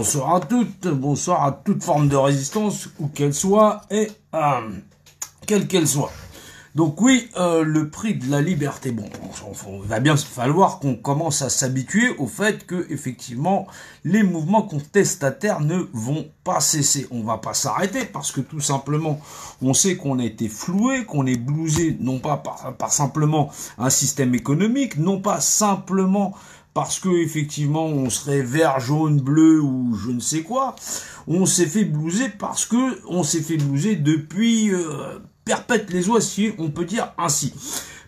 Bonsoir à toutes, bonsoir à toute forme de résistance, où qu'elle soit, et quelle qu'elle soit. Donc oui, le prix de la liberté, bon, il va bien falloir qu'on commence à s'habituer au fait que, effectivement, les mouvements contestataires ne vont pas cesser. On va pas s'arrêter parce que tout simplement, on sait qu'on a été floué, qu'on est blousé, non pas par simplement un système économique, non pas simplement parce que effectivement on serait vert, jaune, bleu ou je ne sais quoi. On s'est fait blouser parce que on s'est fait blouser depuis perpète les oies, si on peut dire ainsi.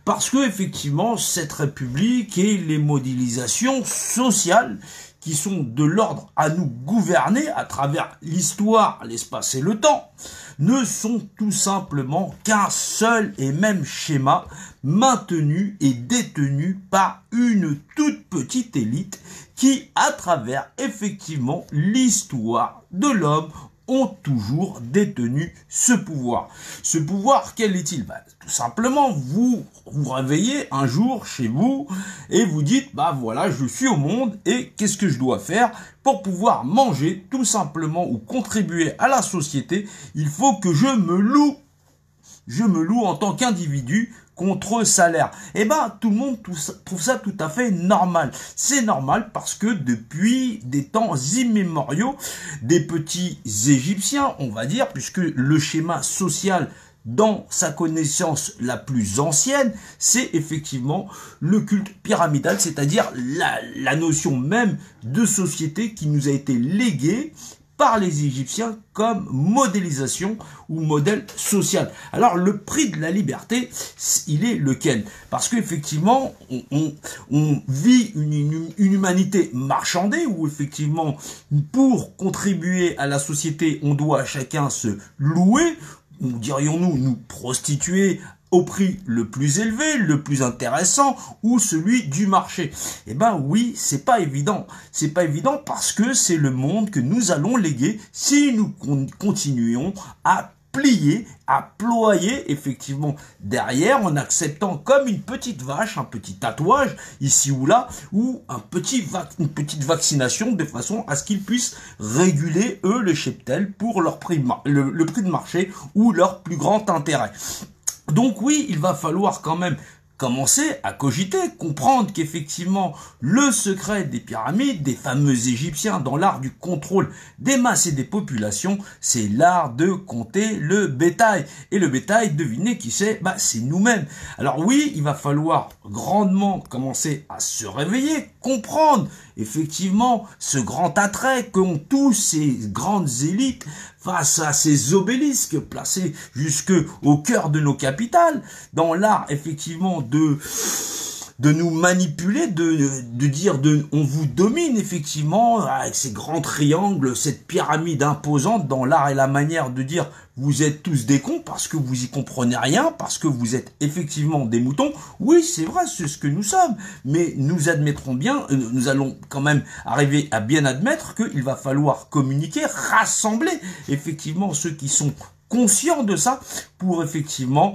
Parce que effectivement cette République et les modélisations sociales qui sont de l'ordre à nous gouverner à travers l'histoire, l'espace et le temps, ne sont tout simplement qu'un seul et même schéma maintenu et détenu par une toute petite élite qui, à travers effectivement l'histoire de l'homme, ont toujours détenu ce pouvoir. Ce pouvoir, quel est-il? Tout simplement, vous vous réveillez un jour chez vous et vous dites, voilà, je suis au monde et qu'est-ce que je dois faire pour pouvoir manger tout simplement ou contribuer à la société? Il faut que je me loue. Je me loue en tant qu'individu contre salaire. Tout le monde trouve ça tout à fait normal. C'est normal parce que depuis des temps immémoriaux, des petits Égyptiens, on va dire, puisque le schéma social dans sa connaissance la plus ancienne, c'est effectivement le culte pyramidal, c'est-à-dire la notion même de société qui nous a été léguée par les Égyptiens comme modélisation ou modèle social. Alors le prix de la liberté, il est lequel? Parce qu'effectivement, on vit une humanité marchandée où effectivement, pour contribuer à la société, on doit chacun se louer, ou dirions-nous nous prostituer au prix le plus élevé, le plus intéressant, ou celui du marché. Oui, c'est pas évident. C'est pas évident parce que c'est le monde que nous allons léguer si nous continuons à plier, à ployer effectivement derrière en acceptant comme une petite vache, un petit tatouage ici ou là, ou une petite vaccination de façon à ce qu'ils puissent réguler eux le cheptel pour leur prix, le prix de marché ou leur plus grand intérêt. Donc oui, il va falloir quand même commencer à cogiter, comprendre qu'effectivement le secret des pyramides, des fameux Égyptiens dans l'art du contrôle des masses et des populations, c'est l'art de compter le bétail. Et le bétail, devinez qui c'est? C'est nous-mêmes. Alors oui, il va falloir grandement commencer à se réveiller, comprendre effectivement ce grand attrait qu'ont tous ces grandes élites face à ces obélisques placés jusque au cœur de nos capitales, dans l'art effectivement de nous manipuler, de dire on vous domine effectivement avec ces grands triangles, cette pyramide imposante dans l'art et la manière de dire vous êtes tous des cons parce que vous y comprenez rien, parce que vous êtes effectivement des moutons. Oui, c'est vrai, c'est ce que nous sommes, mais nous admettrons bien, nous allons quand même arriver à bien admettre qu'il va falloir communiquer, rassembler effectivement ceux qui sont conscients de ça pour effectivement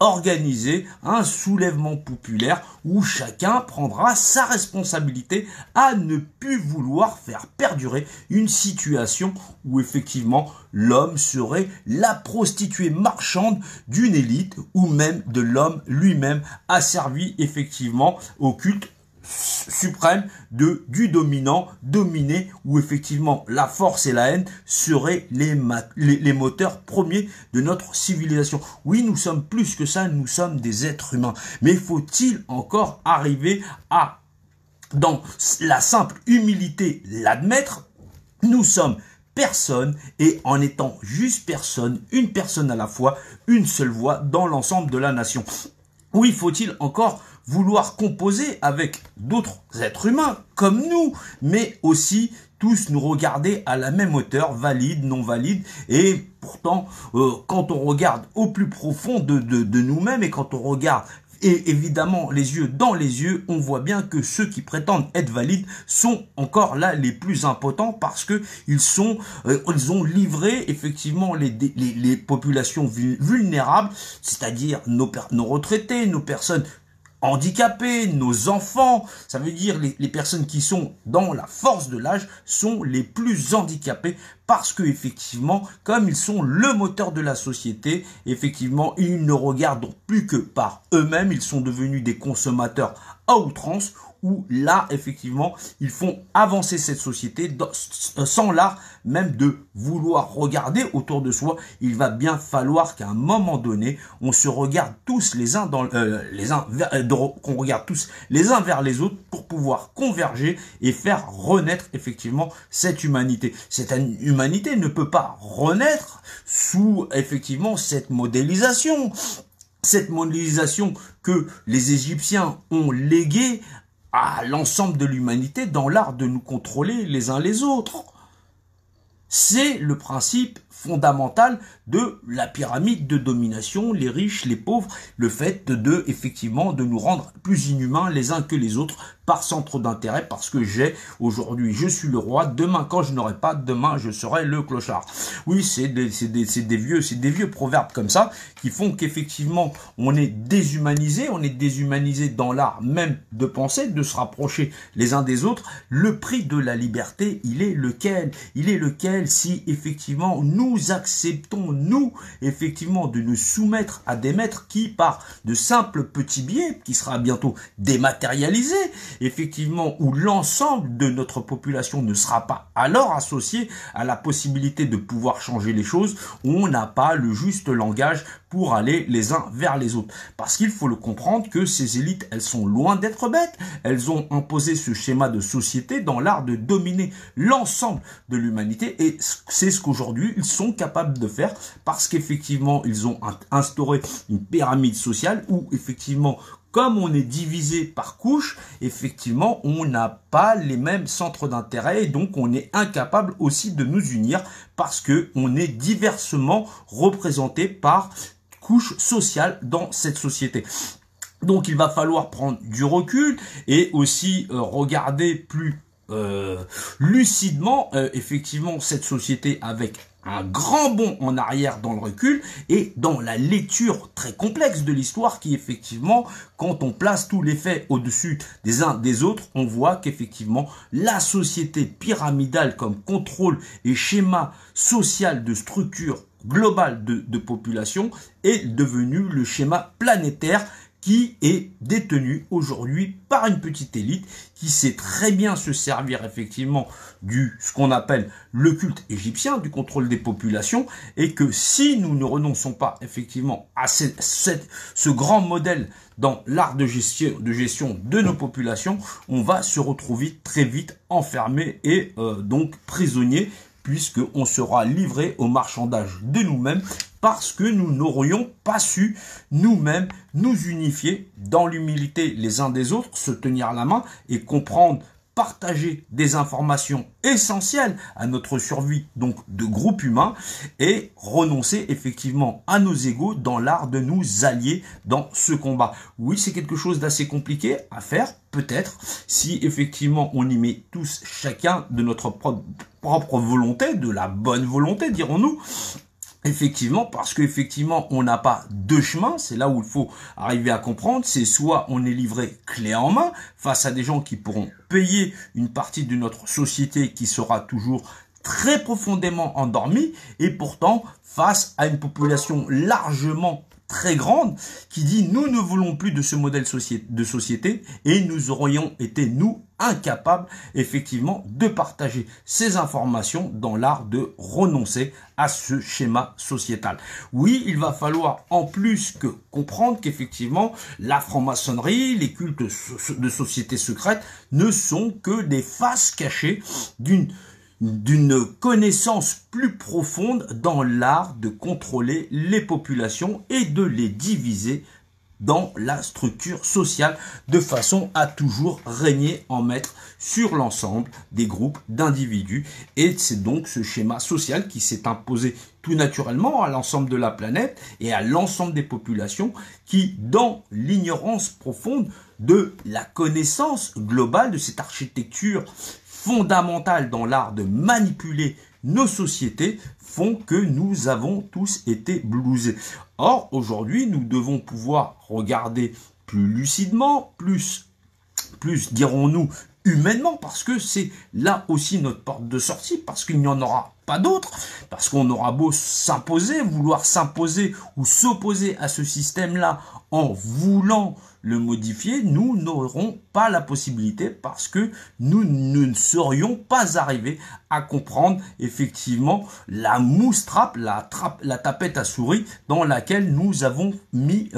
organiser un soulèvement populaire où chacun prendra sa responsabilité à ne plus vouloir faire perdurer une situation où effectivement l'homme serait la prostituée marchande d'une élite ou même de l'homme lui-même asservi effectivement au culte suprême du dominant, dominé, où effectivement la force et la haine seraient les moteurs premiers de notre civilisation. Oui, nous sommes plus que ça, nous sommes des êtres humains. Mais faut-il encore arriver à, dans la simple humilité, l'admettre? Nous sommes personne et en étant juste personne, une personne à la fois, une seule voix dans l'ensemble de la nation. Oui, faut-il encore vouloir composer avec d'autres êtres humains comme nous, mais aussi tous nous regarder à la même hauteur, valide, non valide, et pourtant, quand on regarde au plus profond de nous-mêmes et quand on regarde et évidemment les yeux dans les yeux, on voit bien que ceux qui prétendent être valides sont encore là les plus impotents parce que ils ont livré effectivement les populations vulnérables, c'est-à-dire nos retraités, nos personnes handicapés, nos enfants, ça veut dire les personnes qui sont dans la force de l'âge sont les plus handicapés parce que effectivement, comme ils sont le moteur de la société, effectivement, ils ne regardent plus que par eux-mêmes, ils sont devenus des consommateurs à outrance, où là, effectivement, ils font avancer cette société sans l'art même de vouloir regarder autour de soi. Il va bien falloir qu'à un moment donné, on se regarde tous les uns dans qu'on regarde tous les uns vers les autres pour pouvoir converger et faire renaître effectivement cette humanité. Cette humanité ne peut pas renaître sous effectivement cette modélisation. Cette modélisation que les Égyptiens ont léguée à l'ensemble de l'humanité dans l'art de nous contrôler les uns les autres. C'est le principe fondamental de la pyramide de domination, les riches, les pauvres, le fait effectivement de nous rendre plus inhumains les uns que les autres par centre d'intérêt, parce que aujourd'hui je suis le roi, demain quand je n'aurai pas, demain je serai le clochard. Oui, c'est des vieux proverbes comme ça qui font qu'effectivement on est déshumanisé dans l'art même de penser, de se rapprocher les uns des autres. Le prix de la liberté, il est lequel? Il est lequel si effectivement nous acceptons, nous, effectivement, de nous soumettre à des maîtres qui, par de simples petits biais, qui sera bientôt dématérialisé, effectivement, où l'ensemble de notre population ne sera pas alors associé à la possibilité de pouvoir changer les choses, on n'a pas le juste langage pour aller les uns vers les autres. Parce qu'il faut le comprendre que ces élites, elles sont loin d'être bêtes, elles ont imposé ce schéma de société dans l'art de dominer l'ensemble de l'humanité, et c'est ce qu'aujourd'hui ils sont capables de faire, parce qu'effectivement ils ont instauré une pyramide sociale où effectivement, comme on est divisé par couches, effectivement, on n'a pas les mêmes centres d'intérêt et donc on est incapable aussi de nous unir parce que on est diversement représenté par couches sociales dans cette société. Donc il va falloir prendre du recul et aussi regarder plus lucidement effectivement cette société avec un grand bond en arrière dans le recul et dans la lecture très complexe de l'histoire qui effectivement, quand on place tous les faits au-dessus des uns des autres, on voit qu'effectivement la société pyramidale comme contrôle et schéma social de structure globale de population est devenue le schéma planétaire qui est détenu aujourd'hui par une petite élite qui sait très bien se servir effectivement ce qu'on appelle le culte égyptien, du contrôle des populations, et que si nous ne renonçons pas effectivement à ce grand modèle dans l'art de gestion de nos populations, on va se retrouver très vite enfermé et donc prisonnier, puisqu'on sera livré au marchandage de nous-mêmes parce que nous n'aurions pas su nous-mêmes nous unifier dans l'humilité les uns des autres, se tenir la main et comprendre, partager des informations essentielles à notre survie donc de groupe humain et renoncer effectivement à nos égos dans l'art de nous allier dans ce combat. Oui, c'est quelque chose d'assez compliqué à faire, peut-être, si effectivement on y met tous chacun de notre propre volonté, de la bonne volonté, dirons-nous. Effectivement, parce qu'effectivement, on n'a pas deux chemins, c'est là où il faut arriver à comprendre, c'est soit on est livré clé en main face à des gens qui pourront payer une partie de notre société qui sera toujours très profondément endormie, et pourtant face à une population largement très grande qui dit nous ne voulons plus de ce modèle de société et nous aurions été nous incapables effectivement de partager ces informations dans l'art de renoncer à ce schéma sociétal. Oui, il va falloir en plus que comprendre qu'effectivement la franc-maçonnerie, les cultes de sociétés secrètes ne sont que des faces cachées d'une connaissance plus profonde dans l'art de contrôler les populations et de les diviser dans la structure sociale de façon à toujours régner en maître sur l'ensemble des groupes d'individus. Et c'est donc ce schéma social qui s'est imposé tout naturellement à l'ensemble de la planète et à l'ensemble des populations qui, dans l'ignorance profonde de la connaissance globale de cette architecture fondamentale dans l'art de manipuler nos sociétés, font que nous avons tous été blousés. Or, aujourd'hui, nous devons pouvoir regarder plus lucidement, plus dirons-nous, humainement, parce que c'est là aussi notre porte de sortie, parce qu'il n'y en aura pas d'autre, parce qu'on aura beau s'imposer, vouloir s'imposer ou s'opposer à ce système-là en voulant le modifier, nous n'aurons pas la possibilité parce que nous ne serions pas arrivés à comprendre effectivement la moustrape, la tapette à souris dans laquelle nous avons mis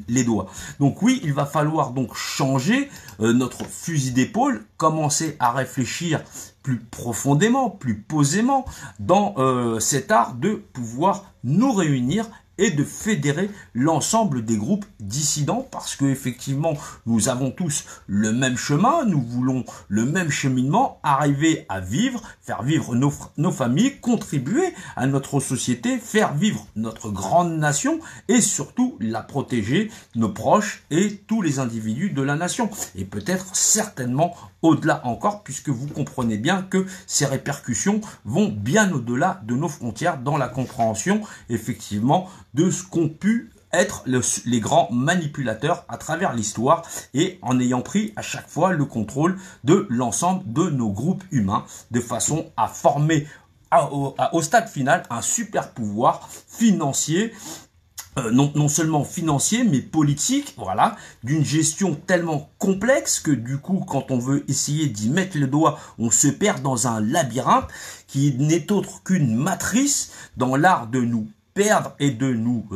les doigts. Donc oui, il va falloir donc changer notre fusil d'épaule, commencer à réfléchir plus profondément, plus posément dans cet art de pouvoir nous réunir et de fédérer l'ensemble des groupes dissidents parce que effectivement nous avons tous le même chemin, nous voulons le même cheminement, arriver à vivre, faire vivre nos familles, contribuer à notre société, faire vivre notre grande nation et surtout la protéger, nos proches et tous les individus de la nation et peut-être certainement au-delà encore puisque vous comprenez bien que ces répercussions vont bien au-delà de nos frontières dans la compréhension effectivement de ce qu'ont pu être les grands manipulateurs à travers l'histoire et en ayant pris à chaque fois le contrôle de l'ensemble de nos groupes humains de façon à former au stade final un super pouvoir financier non seulement financier, mais politique, voilà, d'une gestion tellement complexe que du coup, quand on veut essayer d'y mettre le doigt, on se perd dans un labyrinthe qui n'est autre qu'une matrice dans l'art de nous perdre et de nous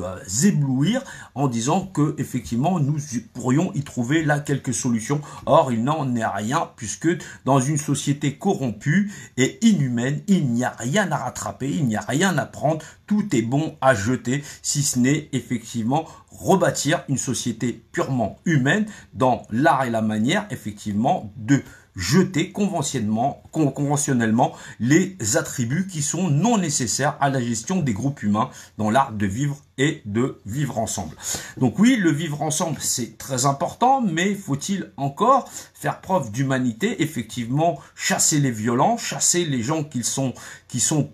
éblouir en disant que effectivement nous pourrions y trouver là quelques solutions. Or il n'en est rien puisque dans une société corrompue et inhumaine, il n'y a rien à rattraper, il n'y a rien à prendre, tout est bon à jeter si ce n'est effectivement rebâtir une société purement humaine dans l'art et la manière effectivement de jeter conventionnellement les attributs qui sont non nécessaires à la gestion des groupes humains dans l'art de vivre et de vivre ensemble. Donc oui, le vivre ensemble, c'est très important, mais faut-il encore faire preuve d'humanité, effectivement, chasser les violents, chasser les gens qui sont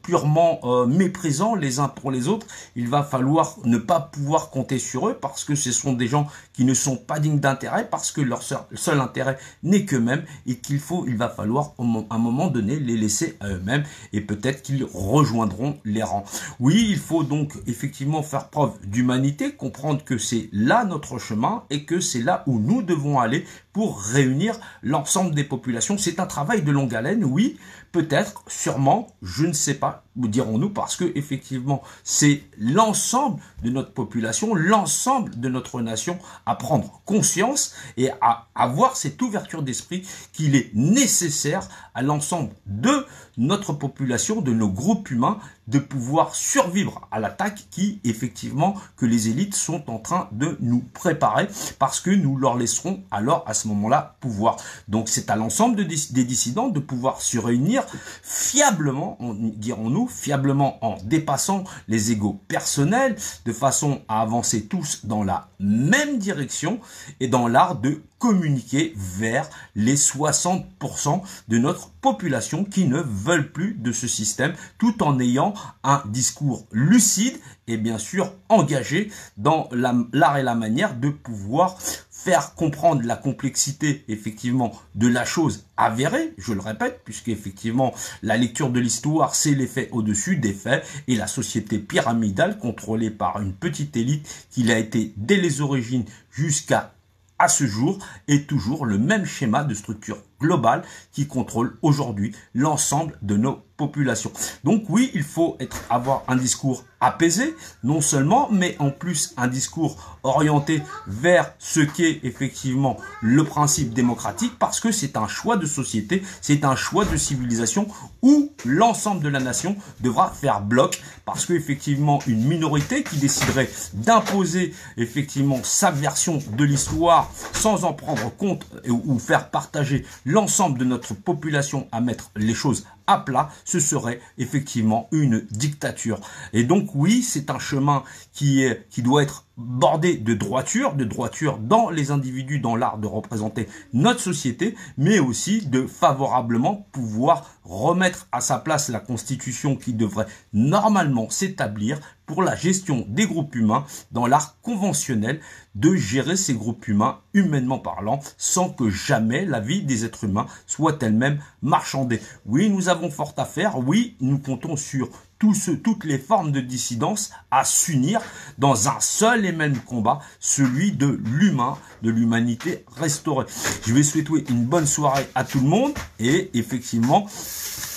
purement méprisants les uns pour les autres. Il va falloir ne pas pouvoir compter sur eux parce que ce sont des gens qui ne sont pas dignes d'intérêt, parce que leur seul intérêt n'est qu'eux-mêmes et il va falloir à un moment donné les laisser à eux-mêmes et peut-être qu'ils rejoindront les rangs. Oui, il faut donc effectivement faire preuve d'humanité, comprendre que c'est là notre chemin et que c'est là où nous devons aller pour réunir l'ensemble des populations. C'est un travail de longue haleine, oui, peut-être, sûrement, je ne sais pas, dirons-nous, parce que effectivement, c'est l'ensemble de notre population, l'ensemble de notre nation à prendre conscience et à avoir cette ouverture d'esprit qu'il est nécessaire à l'ensemble de notre population, de nos groupes humains, de pouvoir survivre à l'attaque qui, effectivement, que les élites sont en train de nous préparer parce que nous leur laisserons alors à ce moment-là pouvoir. Donc c'est à l'ensemble des dissidents de pouvoir se réunir fiablement, dirons-nous, fiablement en dépassant les égos personnels, de façon à avancer tous dans la même direction et dans l'art de communiquer vers les 60% de notre population qui ne veulent plus de ce système, tout en ayant un discours lucide et bien sûr engagé dans l'art et la manière de pouvoir faire comprendre la complexité effectivement de la chose avérée, je le répète, puisque effectivement la lecture de l'histoire c'est les faits au-dessus des faits et la société pyramidale contrôlée par une petite élite qui a été dès les origines jusqu'à ce jour est toujours le même schéma de structure globale qui contrôle aujourd'hui l'ensemble de nos populations. Donc oui, il faut avoir un discours apaisé, non seulement, mais en plus un discours orienté vers ce qu'est effectivement le principe démocratique, parce que c'est un choix de société, c'est un choix de civilisation où l'ensemble de la nation devra faire bloc, parce que effectivement une minorité qui déciderait d'imposer effectivement sa version de l'histoire sans en prendre compte ou faire partager l'ensemble de notre population à mettre les choses à plat, ce serait effectivement une dictature. Et donc oui, c'est un chemin qui doit être bordé de droiture dans les individus, dans l'art de représenter notre société, mais aussi de favorablement pouvoir remettre à sa place la constitution qui devrait normalement s'établir pour la gestion des groupes humains dans l'art conventionnel de gérer ces groupes humains, humainement parlant, sans que jamais la vie des êtres humains soit elle-même marchandée. Oui, nous avons fort à faire, oui, nous comptons sur toutes les formes de dissidence à s'unir dans un seul et même combat, celui de l'humain, de l'humanité restaurée. Je vais souhaiter une bonne soirée à tout le monde et effectivement,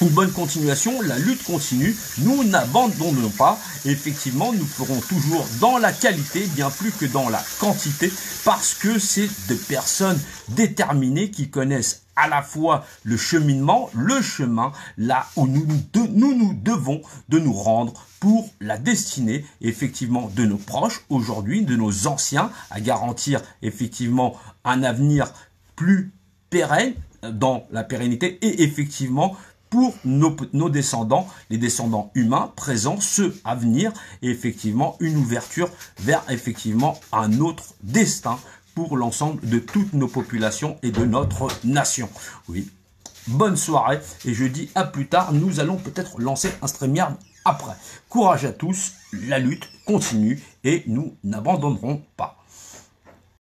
une bonne continuation, la lutte continue, nous n'abandonnons pas, effectivement nous ferons toujours dans la qualité, bien plus que dans la quantité, parce que c'est de personnes déterminées qui connaissent à la fois le cheminement, le chemin, là où nous devons de nous rendre pour la destinée, effectivement, de nos proches aujourd'hui, de nos anciens, à garantir effectivement un avenir plus pérenne dans la pérennité et effectivement pour nos descendants, les descendants humains présents, ceux à venir, et effectivement une ouverture vers effectivement un autre destin pour l'ensemble de toutes nos populations et de notre nation. Oui, bonne soirée et je dis à plus tard, nous allons peut-être lancer un StreamYard après. Courage à tous, la lutte continue et nous n'abandonnerons pas.